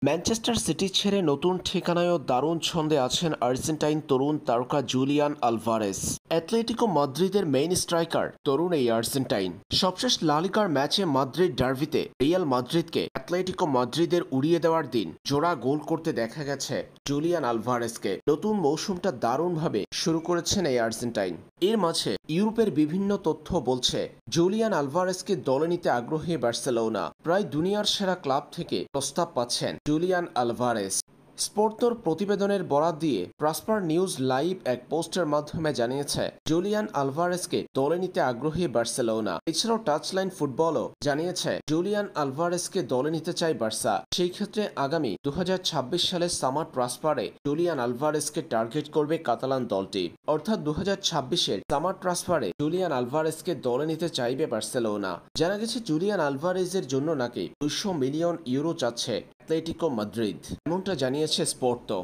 Manchester city ছেড়ে নতুন ঠিকানায়ও দারুণ ছন্দে আছেন আর্জেন্টাইন তরুণ তারকা জুলিয়ান আলভারেস। অ্যাটলেটিকো মাদ্রিদের মেইন স্ট্রাইকার তরুণ এই আর্জেন্টাইন সবশেষ লা লিগার ম্যাচে মাদ্রিদ ডার্বিতে রিয়াল মাদ্রিদকে অ্যাটলেটিকো মাদ্রিদের উড়িয়ে দেওয়ার দিন জোড়া গোল করতে দেখা গেছে জুলিয়ান আলভারেসকে। নতুন মৌসুমটা দারুণভাবে শুরু করেছেন এই আর্জেন্টাইন। এর মাঝে ইউরোপের বিভিন্ন তথ্য বলছে জুলিয়ান আলভারেসকে দলে নিতে আগ্রহী বার্সেলোনা। প্রায় দুনিয়ার সেরা ক্লাব থেকে প্রস্তাব পাচ্ছেন জুলিয়ান আলভারেস। স্পোর্তর প্রতিবেদনের বরাত দিয়ে প্রসপার নিউজ লাইভ এক পোস্টের মাধ্যমে জানিয়েছে জুলিয়ান আলভারেসকে দলে নিতে আগ্রহী বার্সেলোনা। এছাড়াও টাচলাইন ফুটবলও জানিয়েছে জুলিয়ান আলভারেসকে দলে নিতে চায় বার্সা। সেই ক্ষেত্রে আগামী 2026 সালের সামার ট্রান্সফারে জুলিয়ান আলভারেসকে টার্গেট করবে কাতালান দলটি। অর্থাৎ 2026-এর সামার ট্রান্সফারে জুলিয়ান আলভারেসকে দলে নিতে চাইবে বার্সেলোনা। জানা গেছে জুলিয়ান আলভারেজের জন্য নাকি 200 মিলিয়ন ইউরো চাচ্ছে অ্যাটলেটিকো মাদ্রিদ, এমনটা জানিয়েছে স্পোর্তো।